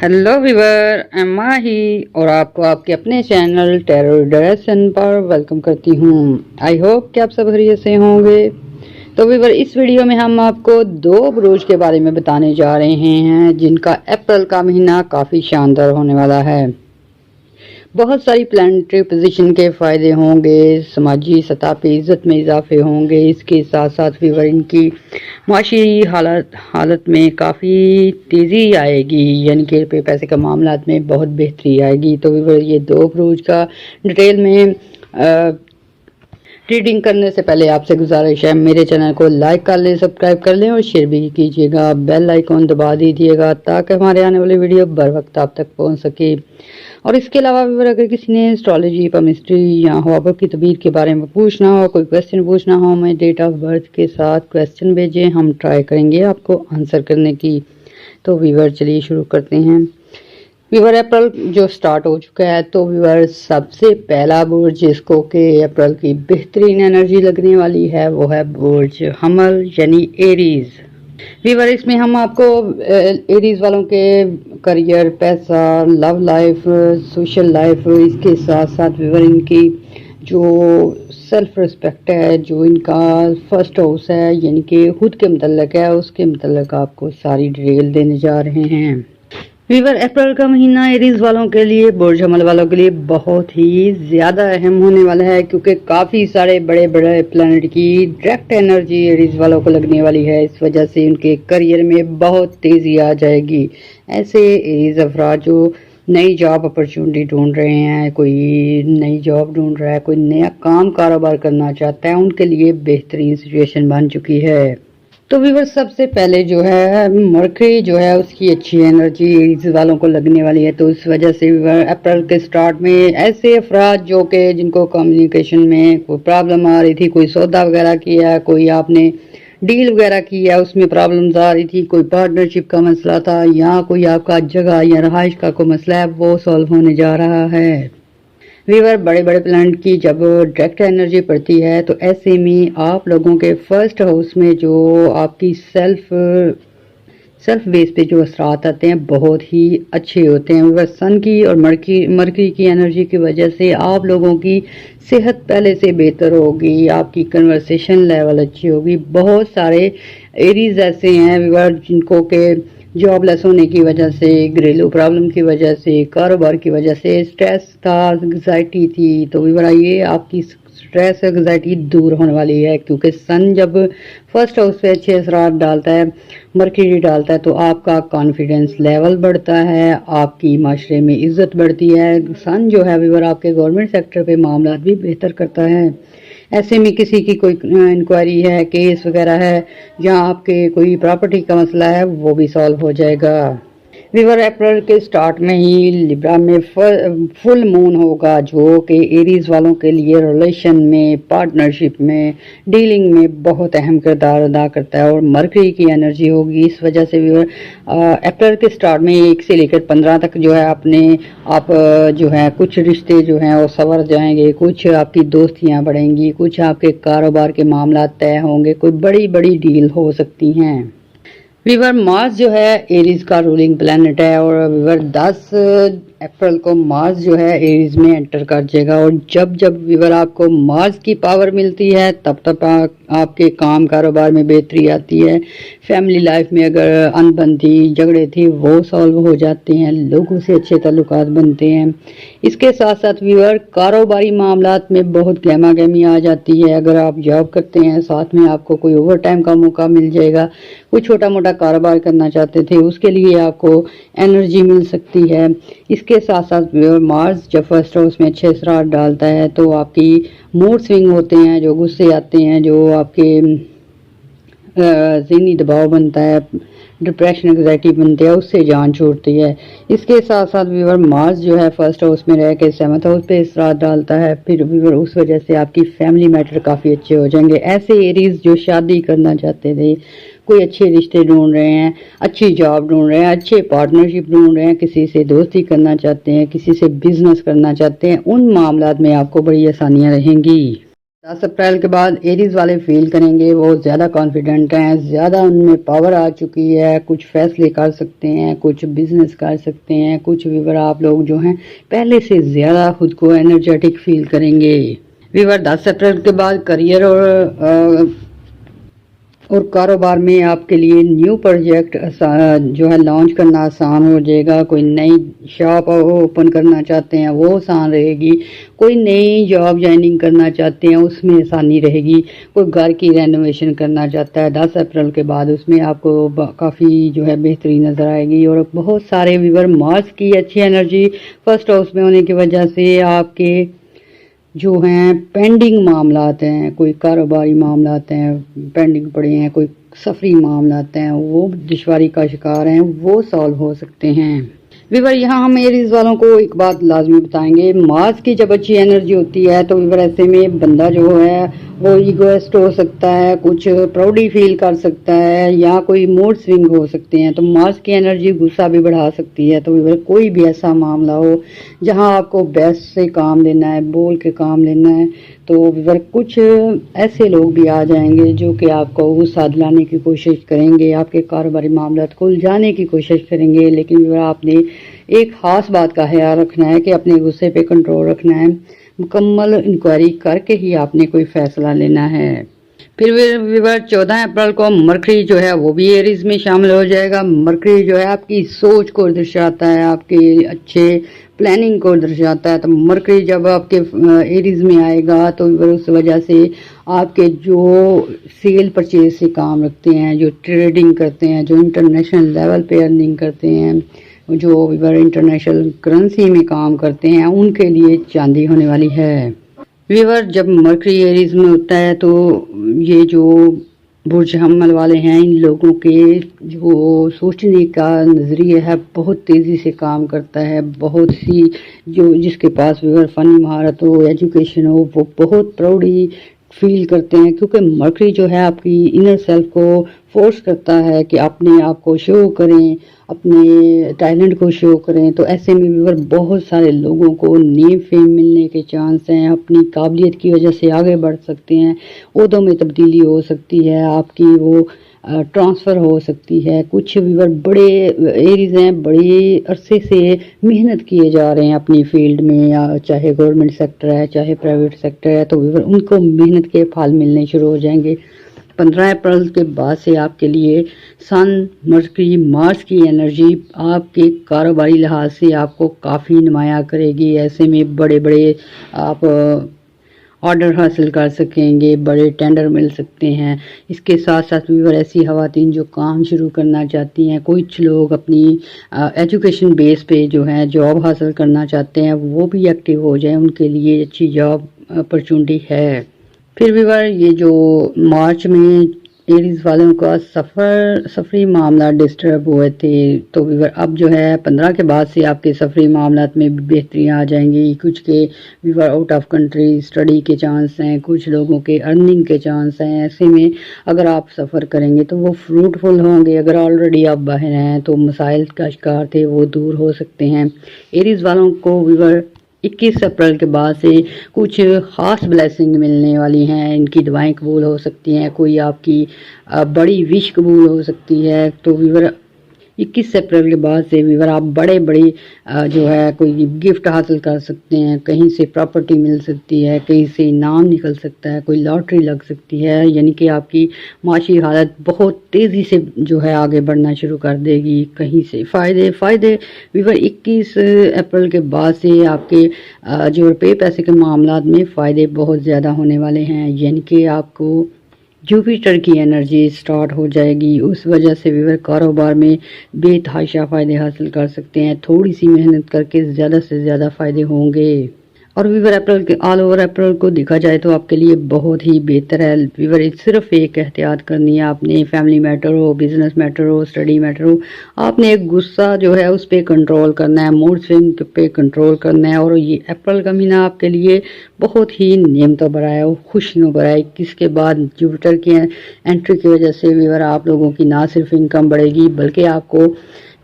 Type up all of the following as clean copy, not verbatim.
Hello Weaver, M माही और आपको आपके अपने चैनल टैरो डायरेक्शन पर वेलकम करती हूँ। आई होप कि आप सब खैरियत से होंगे। तो वीवर, इस वीडियो में हम आपको दो बुरूज के बारे में बताने जा रहे हैं जिनका अप्रैल का महीना काफ़ी शानदार होने वाला है। बहुत सारी प्लानिटरी पोजीशन के फ़ायदे होंगे, समाजी सतह पे इज़्ज़त में इजाफे होंगे। इसके साथ साथ वीवर इनकी माशी हालत में काफ़ी तेज़ी आएगी, यानी कि पैसे का मामलात में बहुत बेहतरी आएगी। तो वीवर, ये दो बुरूज का डिटेल में रीडिंग करने से पहले आपसे गुजारिश है, मेरे चैनल को लाइक कर लें, सब्सक्राइब कर लें और शेयर भी कीजिएगा। बेल आइकॉन दबा दीजिएगा ताकि हमारे आने वाली वीडियो बर वक्त आप तक पहुंच सके। और इसके अलावा अगर किसी ने एस्ट्रोलॉजी, पामिस्ट्री या ख्वाबों की तबीर के बारे में पूछना हो, कोई क्वेश्चन पूछना हो, हमें डेट ऑफ बर्थ के साथ क्वेश्चन भेजें, हम ट्राई करेंगे आपको आंसर करने की। तो व्यूअर, चलिए शुरू करते हैं। व्यूअर, अप्रैल जो स्टार्ट हो चुका है, तो व्यूअर सबसे पहला बुर्ज जिसको कि अप्रैल की बेहतरीन एनर्जी लगने वाली है वो है बुर्ज हमल यानी एरीज। व्यूअर, इसमें हम आपको एरीज वालों के करियर, पैसा, लव लाइफ, सोशल लाइफ, इसके साथ साथ व्यूअर इनकी जो सेल्फ रिस्पेक्ट है, जो इनका फर्स्ट हाउस है यानी कि खुद के मतलब है, उसके मतलब आपको सारी डिटेल देने जा रहे हैं। वीवर, अप्रैल का महीना एरीज वालों के लिए, बुर्ज हमल वालों के लिए बहुत ही ज़्यादा अहम होने वाला है, क्योंकि काफ़ी सारे बड़े बड़े प्लैनेट की डायरेक्ट एनर्जी एरीज वालों को लगने वाली है। इस वजह से उनके करियर में बहुत तेज़ी आ जाएगी। ऐसे एरीज अफराद जो नई जॉब अपॉर्चुनिटी ढूंढ रहे हैं, कोई नई जॉब ढूंढ रहा है, कोई नया काम कारोबार करना चाहता है, उनके लिए बेहतरीन सिचुएशन बन चुकी है। तो व्यूअर्स, सबसे पहले जो है मरकरी जो है उसकी अच्छी एनर्जी एरीज वालों को लगने वाली है। तो इस वजह से अप्रैल के स्टार्ट में ऐसे अफराद जो कि जिनको कम्युनिकेशन में कोई प्रॉब्लम आ रही थी, कोई सौदा वगैरह किया, कोई आपने डील वगैरह किया उसमें प्रॉब्लम्स आ रही थी, कोई पार्टनरशिप का मसला था या कोई आपका जगह या रहाइश का कोई मसला है, वो सॉल्व होने जा रहा है। व्यूअर, बड़े बड़े प्लैनेट की जब डायरेक्ट एनर्जी पड़ती है तो ऐसे में आप लोगों के फर्स्ट हाउस में जो आपकी सेल्फ बेस पे जो असरात आते हैं बहुत ही अच्छे होते हैं। व्यूअर, सन की और मरकरी की एनर्जी की वजह से आप लोगों की सेहत पहले से बेहतर होगी, आपकी कन्वर्सेशन लेवल अच्छी होगी। बहुत सारे एरीज ऐसे हैं व्यूअर जिनको के जॉबलेस होने की वजह से, घरेलू प्रॉब्लम की वजह से, कारोबार की वजह से स्ट्रेस था, एंग्जाइटी थी, तो भी ये आपकी स्ट्रेस एंग्जाइटी दूर होने वाली है। क्योंकि सन जब फर्स्ट हाउस पे अच्छे असरात डालता है, मरकरी डालता है, तो आपका कॉन्फिडेंस लेवल बढ़ता है, आपकी माशरे में इज्जत बढ़ती है। सन जो है व्यूअर आपके गवर्नमेंट सेक्टर पे मामला भी बेहतर करता है। ऐसे में किसी की कोई इंक्वायरी है, केस वगैरह है या आपके कोई प्रॉपर्टी का मसला है, वो भी सॉल्व हो जाएगा। व्यूअर, अप्रैल के स्टार्ट में ही लिब्रा में फुल मून होगा जो कि एरीज वालों के लिए रिलेशन में, पार्टनरशिप में, डीलिंग में बहुत अहम किरदार अदा करता है और मरकरी की एनर्जी होगी। इस वजह से व्यूअर अप्रैल के स्टार्ट में 1 से लेकर 15 तक जो है आप जो है कुछ रिश्ते जो हैं वो संवर जाएंगे, कुछ आपकी दोस्तियां बढ़ेंगी, कुछ आपके कारोबार के मामला तय होंगे, कोई बड़ी बड़ी डील हो सकती हैं। व्यूअर, मार्स जो है एरीज का रूलिंग प्लैनेट है और व्यूअर 10 अप्रैल को मार्स जो है एरीज में एंटर कर जाएगा। और जब जब व्यूअर आपको मार्स की पावर मिलती है तब तब आपके काम कारोबार में बेहतरी आती है। फैमिली लाइफ में अगर अनबन थी, झगड़े थे, वो सॉल्व हो जाते हैं, लोगों से अच्छे ताल्लुकात बनते हैं। इसके साथ साथ व्यूअर कारोबारी मामलात में बहुत गहमा गहमी आ जाती है। अगर आप जॉब करते हैं, साथ में आपको कोई ओवर टाइम का मौका मिल जाएगा, कोई छोटा मोटा कारोबार करना चाहते थे उसके लिए आपको एनर्जी मिल सकती है। इसके साथ साथ मार्स जब फर्स्ट हाउस में अच्छे असरात डालता है तो आपकी मूड स्विंग होते हैं, जो गुस्से आते हैं, जो आपके ज़हनी दबाव बनता है, डिप्रेशन एंग्जाइटी बनती है, उससे जान छूटती है। इसके साथ साथ व्यूअर मार्स जो है फर्स्ट हाउस में रह के 7th हाउस पे असरात डालता है, फिर व्यूअर उस वजह से आपकी फैमिली मैटर काफ़ी अच्छे हो जाएंगे। ऐसे एरीज जो शादी करना चाहते थे, कोई अच्छे रिश्ते ढूंढ रहे हैं, अच्छी जॉब ढूंढ रहे हैं, अच्छे पार्टनरशिप ढूंढ रहे हैं, किसी से दोस्ती करना चाहते हैं, किसी से बिजनेस करना चाहते हैं, उन मामलात में आपको बड़ी आसानियां रहेंगी। 10 اپریل کے بعد ایریز والے فیل کریں گے وہ زیادہ کانفیڈنٹ ہیں، زیادہ ان میں پاور آ چکی ہے، کچھ فیصلے کر سکتے ہیں، کچھ بزنس کر سکتے ہیں، کچھ ویور آپ لوگ جو ہیں پہلے سے زیادہ خود کو انرجیٹک فیل کریں گے۔ ویور 10 اپریل کے بعد کریئر اور کاروبار میں آپ کے لیے نیو پروجیکٹ جو ہے لانچ کرنا آسان ہو جائے گا۔ کوئی نئی شاپ اوپن کرنا چاہتے ہیں وہ آسان رہے گی، کوئی نئی جاب جوائننگ کرنا چاہتے ہیں اس میں آسانی رہے گی، کوئی گھر کی رینوویشن کرنا چاہتا ہے 10 اپریل کے بعد اس میں آپ کو کافی جو ہے بہتری نظر آئے گی۔ اور بہت سارے ویور مارس کی اچھی انرجی فرسٹ ہاؤس میں ہونے کی وجہ سے آپ کے جو ہیں پینڈنگ معاملات ہیں، کوئی کاروباری معاملات ہیں پینڈنگ پڑے ہیں، کوئی سفری معاملات ہیں وہ دشواری کا شکار ہیں وہ سالو ہو سکتے ہیں۔ ویور یہاں ہم ایریز والوں کو ایک بات لازمی بتائیں گے، مارس کی جب اچھی انرجی ہوتی ہے تو ویور ایسے میں بندہ جو ہے وہ ایگوسٹ ہو سکتا ہے، کچھ پراؤڈی فیل کر سکتا ہے یا کوئی موڈ سوئنگ ہو سکتے ہیں، تو مارس کی انرجی غصہ بھی بڑھا سکتی ہے۔ تو ویور کوئی بھی ایسا معاملہ ہو جہاں آپ کو بیسٹ سے کام لینا ہے، بول کے کام لینا ہے، تو ویور کچھ ایسے لوگ بھی آ جائیں گے جو کہ آپ کو غصہ دلانے کی کوشش کریں گے، آپ کے کاروباری معاملات کو الجھانے کی کوشش کریں گے، لیکن ویور آپ نے ایک خاص بات کا خیال رکھنا ہے کہ اپنے غصے پہ کنٹرول رکھنا ہے، مکمل انکوائری کر کے ہی آپ نے کوئی فیصلہ لینا ہے۔ پھر ویور 14 اپریل کو مرکری جو ہے وہ بھی ایریز میں شامل ہو جائے گا۔ مرکری جو ہے آپ کی سوچ کو درشاتا ہے، آپ کے اچھے پلاننگ کو درشاتا ہے، تو مرکری جب آپ کے ایریز میں آئے گا تو اس وجہ سے آپ کے جو سیل پرچیز سے کام رکھتے ہیں، جو ٹریڈنگ کرتے ہیں، جو انٹرنیشنل لیول پہ ارننگ کرتے ہیں، جو ویور انٹرنیشنل کرنسی میں کام کرتے ہیں ان کے لیے چاندی ہونے والی ہے۔ ویور جب مرکری ایریز میں ہوتا ہے تو یہ جو برج حمل والے ہیں ان لوگوں کے جو سوچنے کا نظریہ ہے بہت تیزی سے کام کرتا ہے، بہت سی جس کے پاس ویور فنی مہارت ہو، ایجوکیشن ہو، وہ بہت پراؤڈی فیل کرتے ہیں، کیونکہ مرکری جو ہے آپ کی انر سیلف کو فورس کرتا ہے کہ اپنے آپ کو شو کریں، اپنے ٹیلنٹ کو شو کریں، تو ایسے میں ویور بہت سارے لوگوں کو نیم فیم ملنے کے چانس ہیں، اپنی قابلیت کی وجہ سے آگے بڑھ سکتے ہیں، عہدوں میں تبدیلی ہو سکتی ہے، آپ کی وہ ٹرانسفر ہو سکتی ہے۔ کچھ ویور بڑے ایریز ہیں، بڑے عرصے سے محنت کیے جا رہے ہیں اپنی فیلڈ میں، یا چاہے گورنمنٹ سیکٹر ہے چاہے پرائیویٹ سیکٹر ہے، تو ویور ان کو محنت کے پھل ملنے شروع ہو جائیں گے۔ 15 اپریل کے بعد سے آپ کے لیے سن، مرکری، مارس کی انرجی آپ کے کاروباری لحاظ سے آپ کو کافی نمایاں کرے گی، ایسے میں بڑے بڑے آپ آرڈر حاصل کر سکیں گے، بڑے ٹینڈر مل سکتے ہیں۔ اس کے ساتھ ساتھ ویور ایسی خواتین جو کام شروع کرنا چاہتی ہیں، کچھ لوگ اپنی ایجوکیشن بیس پہ جو ہیں جاب حاصل کرنا چاہتے ہیں وہ بھی ایکٹیو ہو جائیں، ان کے لیے اچھی جاب اپرچونٹی ہے۔ پھر ویور یہ جو مارچ میں ایریز والوں کا سفری معاملات ڈسٹرب ہوئے تھے، تو ویور اب جو ہے 15 کے بعد سے آپ کے سفری معاملات میں بہتری آ جائیں گی۔ کچھ کے ویور آؤٹ آف کنٹری اسٹڈی کے چانس ہیں، کچھ لوگوں کے ارننگ کے چانس ہیں، ایسے میں اگر آپ سفر کریں گے تو وہ فروٹفل ہوں گے، اگر آلریڈی آپ باہر ہیں تو مسائل کا شکار تھے وہ دور ہو سکتے ہیں۔ ایریز والوں کو ویور 21 اپریل کے بعد سے کچھ خاص بلیسنگ ملنے والی ہیں، ان کی دعائیں قبول ہو سکتی ہیں، کوئی آپ کی بڑی وش قبول ہو سکتی ہے، تو ویور 21 اپریل کے بعد سے ویور آپ بڑے جو ہے کوئی گفٹ حاصل کر سکتے ہیں، کہیں سے پراپرٹی مل سکتی ہے، کہیں سے انعام نکل سکتا ہے، کوئی لاٹری لگ سکتی ہے، یعنی کہ آپ کی معاشی حالت بہت تیزی سے جو ہے آگے بڑھنا شروع کر دے گی، کہیں سے فائدے ویور 21 اپریل کے بعد سے آپ کے جو روپے پیسے کے معاملات میں فائدے بہت زیادہ ہونے والے ہیں، یعنی کہ آپ کو جوپیٹر کی انرجی سٹارٹ ہو جائے گی، اس وجہ سے ویور کاروبار میں بے تحاشا فائدے حاصل کر سکتے ہیں، تھوڑی سی محنت کر کے زیادہ سے زیادہ فائدے ہوں گے۔ اور ویور اپریل کے آل اوور اپریل کو دیکھا جائے تو آپ کے لیے بہت ہی بہتر ہے۔ ویور صرف ایک احتیاط کرنی ہے آپ نے، فیملی میٹر ہو، بزنس میٹر ہو، اسٹڈی میٹر ہو، آپ نے ایک غصہ جو ہے اس پہ کنٹرول کرنا ہے، موڈ سوئنگ پہ کنٹرول کرنا ہے، اور یہ اپریل کا مہینہ آپ کے لیے بہت ہی نعمتوں بھرا ہے، خوشیوں بھرا ہے۔ اس کے بعد جوپیٹر کی انٹری کی وجہ سے ویور آپ لوگوں کی نہ صرف انکم بڑھے گی بلکہ آپ کو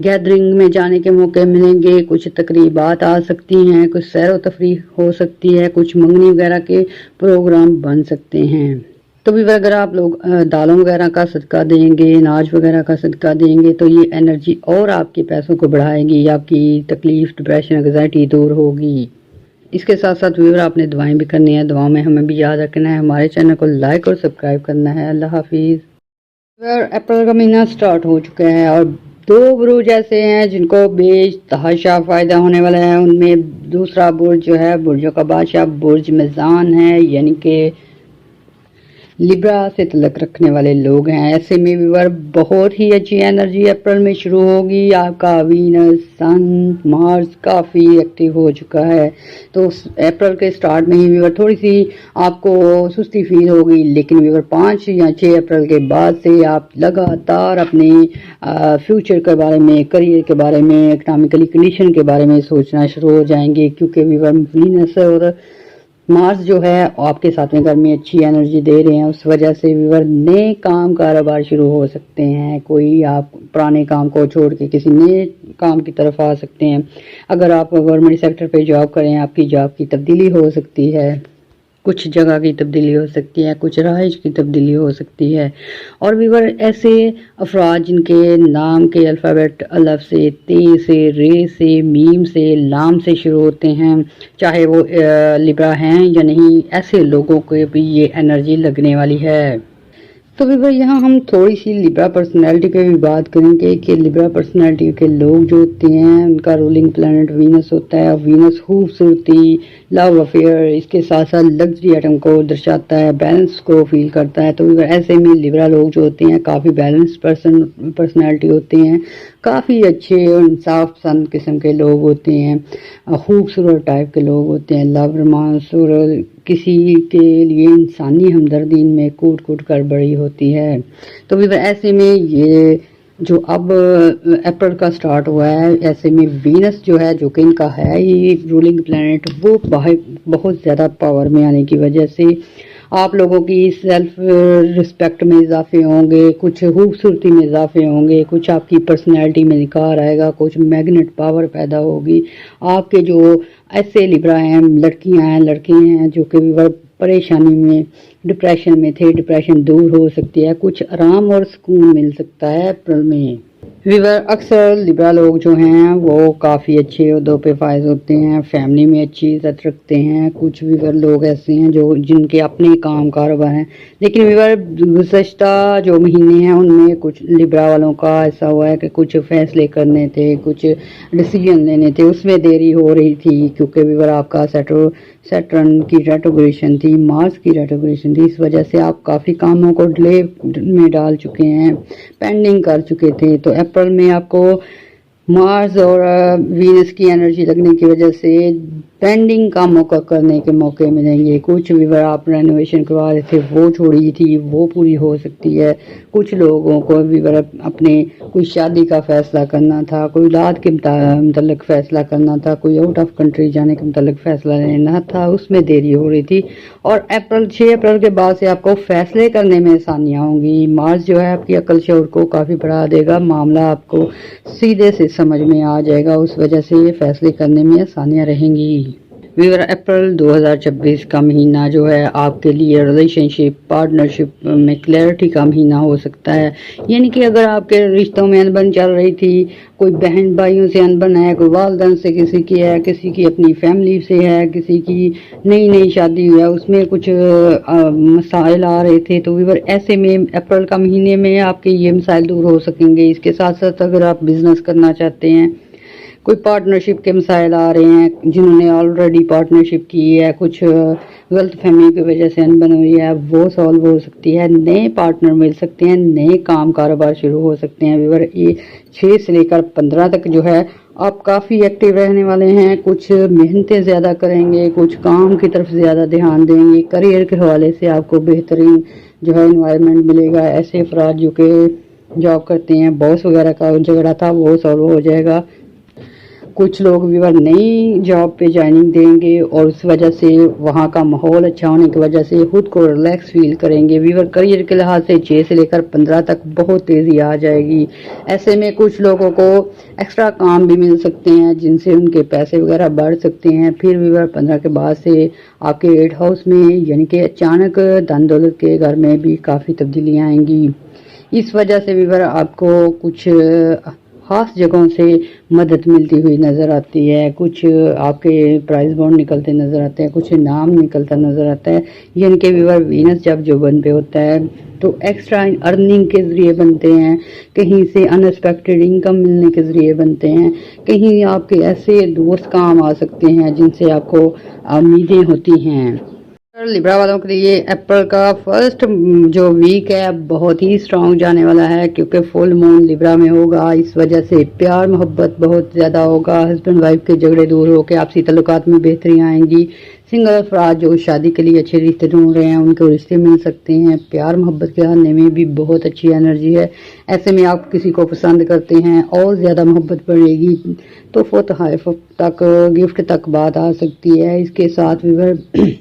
गैदरिंग में जाने के मौके मिलेंगे, कुछ तकरीबात आ सकती हैं, कुछ सैर व तफरीह हो सकती है, कुछ मंगनी वगैरह के प्रोग्राम बन सकते हैं। तो भी अगर आप लोग दालों वगैरह का सदका देंगे, अनाज वगैरह का सदका देंगे तो ये एनर्जी और आपके पैसों को बढ़ाएगी, आपकी तकलीफ, डिप्रेशन, एंग्जाइटी दूर होगी। इसके साथ साथ व्यूअर आपने दुआएं भी करनी है, दुआओं में हमें भी याद रखना है, हमारे चैनल को लाइक और सब्सक्राइब करना है। अल्लाह हाफिज़। अप्रैल का महीना स्टार्ट हो चुका है और दो बुरुज ऐसे हैं जिनको बेज तहाशा फायदा होने वाला है। उनमें दूसरा बुर्ज जो है बुर्जों का बादशाह बुर्ज मिजान है, यानी कि लिब्रा से तलक रखने वाले लोग हैं। ऐसे में व्यूअर बहुत ही अच्छी एनर्जी अप्रैल में शुरू होगी। आपका वीनस, सन, मार्स काफ़ी एक्टिव हो चुका है, तो अप्रैल के स्टार्ट में ही व्यूअर थोड़ी सी आपको सुस्ती फील होगी, लेकिन व्यूअर 5 या 6 अप्रैल के बाद से आप लगातार अपने फ्यूचर के बारे में, करियर के बारे में, इकनॉमिकली कंडीशन के बारे में सोचना शुरू हो जाएंगे, क्योंकि व्यूअर वीनस और मार्स जो है आपके सातवें घर में अच्छी एनर्जी दे रहे हैं। उस वजह से व्यूअर नए काम कारोबार शुरू हो सकते हैं। कोई आप पुराने काम को छोड़ के किसी नए काम की तरफ आ सकते हैं। अगर आप गवर्नमेंट सेक्टर पे जॉब करें, आपकी जॉब की तब्दीली हो सकती है, कुछ जगह की तब्दीली हो सकती है, कुछ रहाइश की तब्दीली हो सकती है। और व्यूअर ऐसे अफराद जिनके नाम के अल्फ़ाबेट अलफ से, ते से, रे से, मीम से, लाम से शुरू होते हैं, चाहे वो लिब्रा हैं या नहीं, ऐसे लोगों को भी ये एनर्जी लगने वाली है। तो व्यूअर यहाँ हम थोड़ी सी लिब्रा पर्सनैलिटी पे भी बात करेंगे कि लिब्रा पर्सनैलिटी के लोग जो होते हैं उनका रूलिंग प्लैनेट वीनस होता है। वीनस खूबसूरती, लव अफेयर, इसके साथ साथ लग्जरी आइटम को दर्शाता है, बैलेंस को फील करता है। तो व्यूअर ऐसे में लिब्रा लोग जो होते हैं काफ़ी बैलेंस पर्सनैलिटी होते हैं, काफ़ी अच्छे और इंसाफ पसंद किस्म के लोग होते हैं, खूबसूरत टाइप के लोग होते हैं, लव, रोमांस और किसी के लिए इंसानी हमदर्दी में कूट कूट कर बड़ी होती है। तो भी ऐसे में ये जो अब अप्रैल का स्टार्ट हुआ है, ऐसे में वीनस जो है, जो कि इनका है ही रूलिंग प्लैनेट, वो बहुत ज़्यादा पावर में आने की वजह से आप लोगों की सेल्फ रिस्पेक्ट में इजाफे होंगे, कुछ खूबसूरती में इजाफे होंगे, कुछ आपकी पर्सनैलिटी में निखार आएगा, कुछ मैग्नेट पावर पैदा होगी। आपके जो ऐसे लिब्रा हैं, लड़कियां हैं, लड़के हैं जो कि परेशानी में, डिप्रेशन में थे, डिप्रेशन दूर हो सकती है, कुछ आराम और सुकून मिल सकता है अप्रैल में। व्यूअर अक्सर लिब्रा लोग जो हैं वो काफ़ी अच्छे उहदों पे फायज होते हैं, फैमिली में अच्छी इज्जत रखते हैं। कुछ व्यूअर लोग ऐसे हैं जो जिनके अपने काम कारोबार हैं, लेकिन व्यूअर गुज़श्ता जो महीने हैं उनमें कुछ लिब्रा वालों का ऐसा हुआ है कि कुछ फैसले करने थे, कुछ डिसीजन लेने थे, उसमें देरी हो रही थी, क्योंकि व्यूअर आपका सैटर्न की रेट्रोग्रेशन थी, मार्स की रेट्रोग्रेशन थी। इस वजह से आप काफ़ी कामों को डिले में डाल चुके हैं, पेंडिंग कर चुके थे। तो अप्रैल में आपको मार्स और वीनस की एनर्जी लगने की वजह से पेंडिंग कामों का करने के मौके मिलेंगे। कुछ व्यूअर आप रेनोवेशन करवा रहे थे वो छोड़ी थी, वो पूरी हो सकती है। कुछ लोगों को व्यूअर अपने कोई शादी का फैसला करना था, कोई औलाद के मतलब फैसला करना था, कोई आउट ऑफ कंट्री जाने के मतलब फैसला लेना था, उसमें देरी हो रही थी। और 6 अप्रैल के बाद से आपको फैसले करने में आसानियाँ होंगी। मार्स जो है आपकी अक्ल शऊर को काफ़ी बढ़ा देगा, मामला आपको सीधे से समझ में आ जाएगा, उस वजह से ये फैसले करने में आसानियाँ रहेंगी। व्यूअर अप्रैल 2026 का महीना जो है आपके लिए रिलेशनशिप, पार्टनरशिप में क्लैरिटी का महीना हो सकता है। यानी कि अगर आपके रिश्तों में अनबन चल रही थी, कोई बहन भाइयों से अनबन है, कोई वालदैन से किसी की है, किसी की अपनी फैमिली से है, किसी की नई शादी हुई है, उसमें कुछ मसाइल आ रहे थे, तो व्यूअर ऐसे में अप्रैल का महीने में आपके ये मसाइल दूर हो सकेंगे। इसके साथ साथ अगर आप बिजनेस करना चाहते हैं, कोई पार्टनरशिप के मसाइल आ रहे हैं, जिन्होंने ऑलरेडी पार्टनरशिप की है, कुछ गलत फहमी की वजह से अनबन हुई है, वो सॉल्व हो सकती है, नए पार्टनर मिल सकते हैं, नए काम कारोबार शुरू हो सकते हैं। व्यूअर ये 6 से लेकर 15 तक जो है आप काफ़ी एक्टिव रहने वाले हैं। कुछ मेहनतें ज़्यादा करेंगे, कुछ काम की तरफ ज़्यादा ध्यान देंगे, करियर के हवाले से आपको बेहतरीन जो है इन्वायरमेंट मिलेगा। ऐसे अफराद जो कि जॉब करते हैं, बॉस वगैरह का झगड़ा था वो सॉल्व हो जाएगा। कुछ लोग व्यूअर नई जॉब पे ज्वाइनिंग देंगे और उस वजह से वहाँ का माहौल अच्छा होने की वजह से खुद को रिलैक्स फील करेंगे। व्यूअर करियर के लिहाज से 6 से लेकर 15 तक बहुत तेज़ी आ जाएगी। ऐसे में कुछ लोगों को एक्स्ट्रा काम भी मिल सकते हैं जिनसे उनके पैसे वगैरह बढ़ सकते हैं। फिर व्यूअर 15 के बाद से आपके 8 हाउस में यानी कि अचानक धन दौलत के घर में भी काफ़ी तब्दीलियाँ आएंगी। इस वजह से व्यूअर आपको कुछ खास जगहों से मदद मिलती हुई नज़र आती है, कुछ आपके प्राइज बॉन्ड निकलते नज़र आते हैं, कुछ इनाम निकलता नज़र आता है। यानी कि व्यूअर वीनस जब जो बन पे होता है तो एक्स्ट्रा अर्निंग के ज़रिए बनते हैं, कहीं से अनएक्सपेक्टेड इनकम मिलने के ज़रिए बनते हैं, कहीं आपके ऐसे दोस्त काम आ सकते हैं जिनसे आपको उम्मीदें होती हैं। लिब्रा वालों के लिए अप्रैल का फर्स्ट जो वीक है बहुत ही स्ट्रांग जाने वाला है क्योंकि फुल मून लिब्रा में होगा। इस वजह से प्यार मोहब्बत बहुत ज़्यादा होगा। हस्बैंड वाइफ के झगड़े दूर होकर आपसी ताल्लुकात में बेहतरियाँ आएंगी। सिंगल अफराद जो शादी के लिए अच्छे रिश्ते ढूंढ रहे हैं उनको रिश्ते मिल सकते हैं। प्यार मोहब्बत के आने में भी बहुत अच्छी एनर्जी है। ऐसे में आप किसी को पसंद करते हैं और ज़्यादा मोहब्बत बढ़ेगी तो तोहफ़े तक गिफ्ट तक बात आ सकती है। इसके साथ भी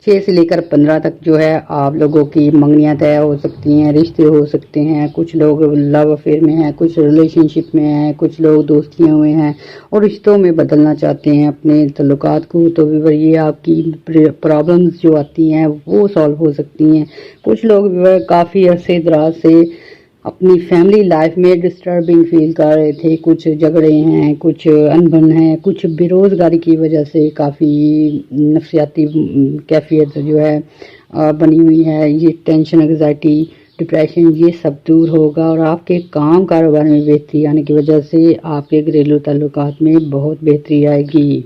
6 से लेकर 15 तक जो है आप लोगों की मंगनियां तय हो सकती हैं, रिश्ते हो सकते हैं। कुछ लोग लव अफेयर में हैं, कुछ रिलेशनशिप में हैं, कुछ लोग दोस्तियों में हैं और रिश्तों में बदलना चाहते हैं अपने ताल्लुकात को। तो व्यूअर ये आपकी प्रॉब्लम्स जो आती हैं वो सॉल्व हो सकती हैं। कुछ लोग व्यूअर काफ़ी अरसे दराज से अपनी फैमिली लाइफ में डिस्टर्बिंग फील कर रहे थे, कुछ झगड़े हैं, कुछ अनबन है, कुछ बेरोज़गारी की वजह से काफ़ी नफसियाती कैफियत जो है बनी हुई है। ये टेंशन, एंग्जाइटी, डिप्रेशन ये सब दूर होगा और आपके काम कारोबार में बेहतरी आने की वजह से आपके घरेलू ताल्लुकात में बहुत बेहतरी आएगी।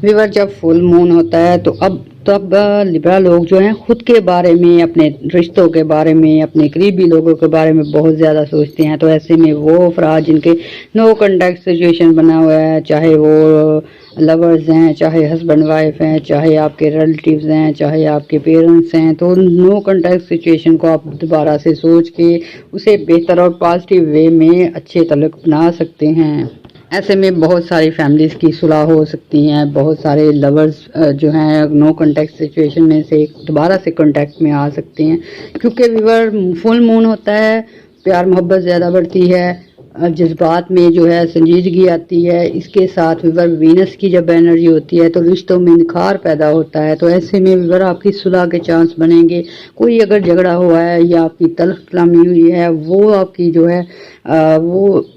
व्यूअर जब फुल मून होता है तो तब लिब्रा लोग जो हैं खुद के बारे में, अपने रिश्तों के बारे में, अपने करीबी लोगों के बारे में बहुत ज़्यादा सोचते हैं। तो ऐसे में वो अफराद जिनके नो कॉन्टैक्ट सिचुएशन बना हुआ है, चाहे वो लवर्स हैं, चाहे हस्बैंड वाइफ हैं, चाहे आपके रिलेटिव्स हैं, चाहे आपके पेरेंट्स हैं, तो नो कॉन्टैक्ट सिचुएशन को आप दोबारा से सोच के उसे बेहतर और पॉजिटिव वे में अच्छे ताल्लुक बना सकते हैं। ऐसे में बहुत सारी फैमिलीज़ की सुलह हो सकती हैं, बहुत सारे लवर्स जो हैं नो कॉन्टैक्ट सिचुएशन में से दोबारा से कॉन्टैक्ट में आ सकते हैं क्योंकि व्यूअर फुल मून होता है, प्यार मोहब्बत ज़्यादा बढ़ती है, जज्बात में जो है संजीदगी आती है। इसके साथ व्यूअर वीनस की जब एनर्जी होती है तो रिश्तों में निखार पैदा होता है। तो ऐसे में व्यूअर आपकी सुलह के चांस बनेंगे। कोई अगर झगड़ा हुआ है या आपकी तल्ख कलामी हुई है वो आपकी जो है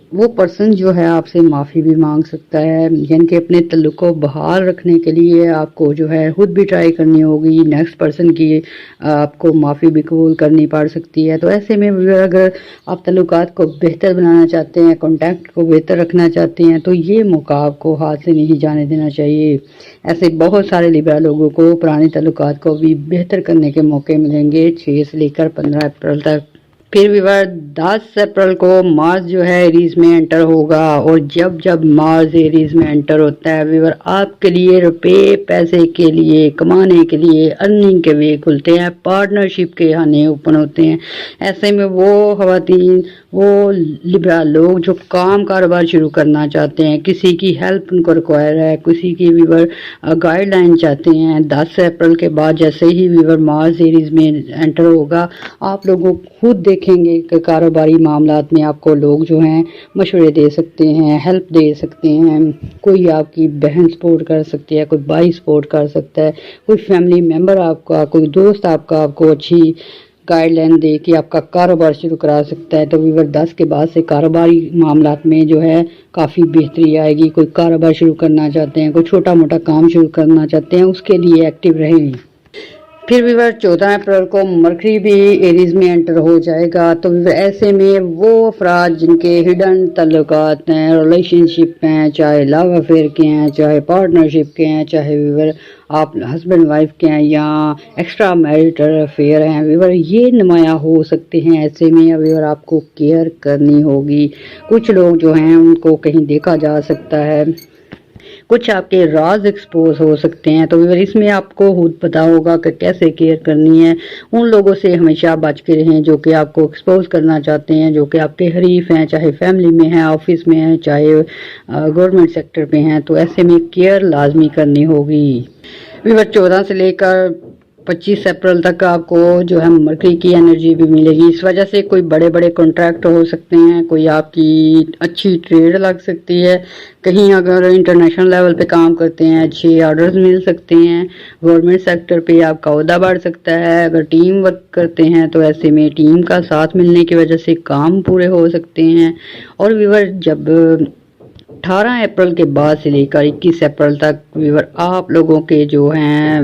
वो पर्सन जो है आपसे माफ़ी भी मांग सकता है। यानी कि अपने तल्लुक को बहाल रखने के लिए आपको जो है खुद भी ट्राई करनी होगी, नेक्स्ट पर्सन की आपको माफ़ी भी कबूल करनी पड़ सकती है। तो ऐसे में अगर आप तल्लुकात को बेहतर बनाना चाहते हैं, कॉन्टैक्ट को बेहतर रखना चाहते हैं तो ये मौका आपको हाथ से नहीं जाने देना चाहिए। ऐसे बहुत सारे लिब्रा लोगों को पुराने तल्लुकात को भी बेहतर करने के मौके मिलेंगे 6 से लेकर 15 अप्रैल तक। फिर व्यूअर 10 अप्रैल को मार्स जो है एरीज में एंटर होगा और जब मार्स एरीज में एंटर होता है व्यूअर आपके लिए रुपए पैसे के लिए, कमाने के लिए, अर्निंग के वे खुलते हैं, पार्टनरशिप के खाने ओपन होते हैं। ऐसे में वो खवातीन, वो लिब्रा लोग जो काम कारोबार शुरू करना चाहते हैं, किसी की हेल्प उनको रिक्वायर है, किसी की व्यूअर गाइडलाइन चाहते हैं, 10 अप्रैल के बाद जैसे ही व्यूअर मार्स एरीज में एंटर होगा आप लोगों खुद देखेंगे कि कारोबारी मामलात में आपको लोग जो हैं मशवरे दे सकते हैं, हेल्प दे सकते हैं। कोई आपकी बहन सपोर्ट कर सकती है, कोई भाई सपोर्ट कर सकता है, कोई फैमिली मेम्बर आपका, कोई दोस्त आपको अच्छी गाइडलाइन दे कि आपका कारोबार शुरू करा सकता है। तो व्यूअर 10 के बाद से कारोबारी मामलात में जो है काफ़ी बेहतरी आएगी। कोई कारोबार शुरू करना चाहते हैं, कोई छोटा मोटा काम शुरू करना चाहते हैं, उसके लिए एक्टिव रहें। फिर व्यूअर 14 अप्रैल को मरकरी भी एरीज में एंटर हो जाएगा। तो ऐसे में वो अफराद जिनके हिडन तल्लुकात हैं, रिलेशनशिप हैं, चाहे लव अफेयर के हैं, चाहे पार्टनरशिप के हैं, चाहे व्यूअर आप हस्बैंड वाइफ के हैं या एक्स्ट्रा मैरिटल अफेयर हैं, व्यूअर ये नुमायाँ हो सकते हैं। ऐसे में व्यूअर आपको केयर करनी होगी। कुछ लोग जो हैं उनको कहीं देखा जा सकता है, کچھ آپ کے راز ایکسپوز ہو سکتے ہیں، تو اس میں آپ کو خود پتا ہوگا کہ کیسے کیئر کرنی ہے۔ ان لوگوں سے ہمیشہ بچ کے رہیں جو کہ آپ کو ایکسپوز کرنا چاہتے ہیں، جو کہ آپ کے حریف ہیں، چاہے فیملی میں ہیں، آفس میں ہیں، چاہے گورنمنٹ سیکٹر پہ ہیں، تو ایسے میں کیئر لازمی کرنی ہوگی۔ 14 سے لے کر 25 اپریل تک آپ کو جو ہے مرکری کی انرجی بھی ملے گی، اس وجہ سے کوئی بڑے بڑے کانٹریکٹ ہو سکتے ہیں، کوئی آپ کی اچھی ٹریڈ لگ سکتی ہے، کہیں اگر انٹرنیشنل لیول پہ کام کرتے ہیں اچھے آرڈرز مل سکتے ہیں، گورنمنٹ سیکٹر پہ آپ کا عہدہ بڑھ سکتا ہے، اگر ٹیم ورک کرتے ہیں تو ایسے میں ٹیم کا ساتھ ملنے کی وجہ سے کام پورے ہو سکتے ہیں۔ اور ویور جب 18 اپریل کے بعد سے لے کر 21 اپریل تک ویور آپ لوگوں کے جو ہیں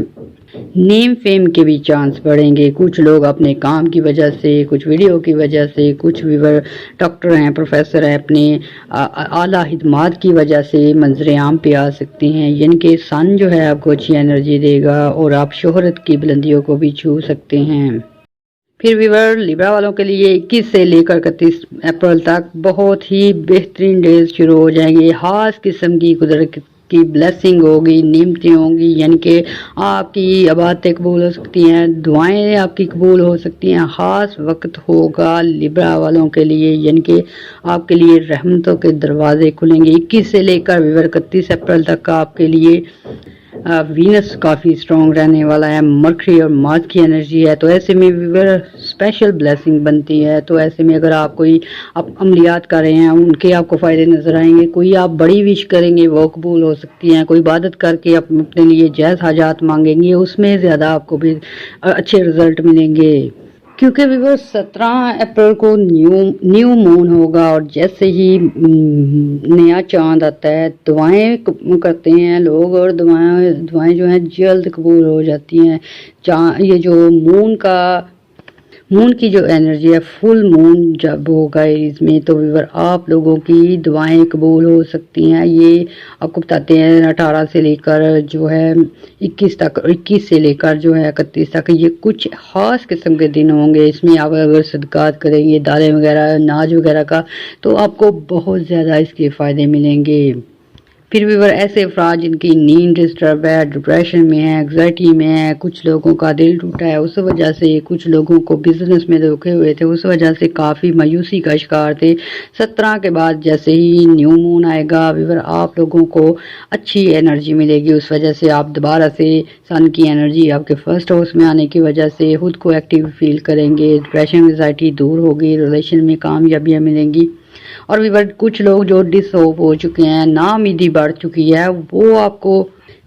نیم فیم کے بھی چانس بڑھیں گے، کچھ لوگ اپنے کام کی وجہ سے، کچھ ویڈیو کی وجہ سے، کچھ ویور ڈاکٹر ہیں، پروفیسر ہیں، اپنے اعلیٰ خدمات کی وجہ سے منظر عام پہ آ سکتے ہیں، یعنی کہ سن جو ہے آپ کو اچھی انرجی دے گا اور آپ شہرت کی بلندیوں کو بھی چھو سکتے ہیں۔ پھر ویور لیبرا والوں کے لیے 21 سے لے کر 31 اپریل تک بہت ہی بہترین ڈیز شروع ہو جائیں گے، خاص قسم کی قدرت کی بلیسنگ ہوگی، نعمتیں ہوں گی، یعنی کہ آپ کی عبادتیں قبول ہو سکتی ہیں، دعائیں آپ کی قبول ہو سکتی ہیں، خاص وقت ہوگا لیبرا والوں کے لیے، یعنی کہ آپ کے لیے رحمتوں کے دروازے کھلیں گے۔ 21 سے لے کر ویور 31 اپریل تک آپ کے لیے وینس کافی سٹرونگ رہنے والا ہے، مرکری اور مارس کی انرجی ہے، تو ایسے میں ویور اسپیشل بلیسنگ بنتی ہے، تو ایسے میں اگر آپ کوئی عملیات کر رہے ہیں ان کے آپ کو فائدے نظر آئیں گے، کوئی آپ بڑی وش کریں گے وہ قبول ہو سکتی ہیں، کوئی عبادت کر کے اپنے لیے جائز حاجات مانگیں گے اس میں زیادہ آپ کو بھی اچھے رزلٹ ملیں گے، کیونکہ ویور 17 اپریل کو نیو مون ہوگا اور جیسے ہی نیا چاند آتا ہے دعائیں کرتے ہیں لوگ اور دعائیں جو ہیں جلد قبول ہو جاتی ہیں۔ یہ جو مون کی جو انرجی ہے، فل مون جب ہوگا اس میں تو ویور آپ لوگوں کی دعائیں قبول ہو سکتی ہیں۔ یہ آپ کو بتاتے ہیں 18 سے لے کر جو ہے 21 تک، 21 سے لے کر جو ہے 31 تک یہ کچھ خاص قسم کے دن ہوں گے، اس میں آپ اگر صدقات کریں گے دالیں وغیرہ اناج وغیرہ کا تو آپ کو بہت زیادہ اس کے فائدے ملیں گے۔ پھر ویور ایسے افراد جن کی نیند ڈسٹرب ہے، ڈپریشن میں ہے، انگزائٹی میں ہے، کچھ لوگوں کا دل ٹوٹا ہے اس وجہ سے، کچھ لوگوں کو بزنس میں دھوکے ہوئے تھے اس وجہ سے کافی مایوسی کا شکار تھے، 17 کے بعد جیسے ہی نیو مون آئے گا ویور آپ لوگوں کو اچھی انرجی ملے گی، اس وجہ سے آپ دوبارہ سے سن کی انرجی آپ کے فرسٹ ہاؤس میں آنے کی وجہ سے خود کو ایکٹیو فیل کریں گے، ڈپریشن انگزائٹی دور ہوگی، ریلیشن میں کامیابیاں ملیں گی۔ اور ویور کچھ لوگ جو ڈس ہوپ ہو چکے ہیں، ناامیدی بڑھ چکی ہے، وہ آپ کو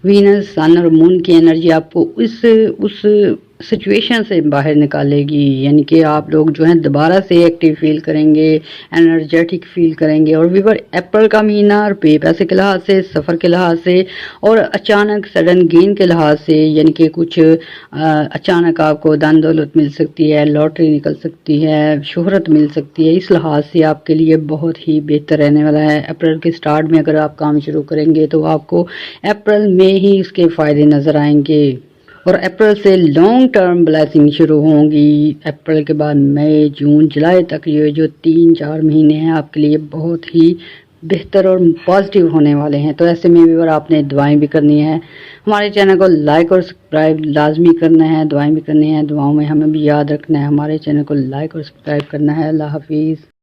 وینس سن اور مون کی انرجی آپ کو اس سچویشن سے باہر نکالے گی، یعنی کہ آپ لوگ جو ہیں دوبارہ سے ایکٹیو فیل کریں گے، انرجیٹک فیل کریں گے۔ اور ویور اپریل کا مہینہ روپے پیسے کے لحاظ سے، سفر کے لحاظ سے اور اچانک سڈن گین کے لحاظ سے، یعنی کہ کچھ اچانک آپ کو دن دولت مل سکتی ہے، لاٹری نکل سکتی ہے، شہرت مل سکتی ہے، اس لحاظ سے آپ کے لیے بہت ہی بہتر رہنے والا ہے۔ اپریل کے سٹارٹ میں اگر آپ کام شروع کریں گے تو آپ کو اپریل میں ہی اس کے فائدے نظر آئیں گے، اور اپریل سے لانگ ٹرم بلیسنگ شروع ہوں گی۔ اپریل کے بعد مئی، جون، جولائی تک یہ جو 3-4 مہینے ہیں آپ کے لیے بہت ہی بہتر اور پازیٹیو ہونے والے ہیں، تو ایسے میں بھی آپ نے دعائیں بھی کرنی ہے، ہمارے چینل کو لائک اور سبسکرائب لازمی کرنا ہے، دعائیں بھی کرنی ہیں، دعاؤں میں ہمیں بھی یاد رکھنا ہے ہمارے چینل کو لائک اور سبسکرائب کرنا ہے۔ اللہ حافظ۔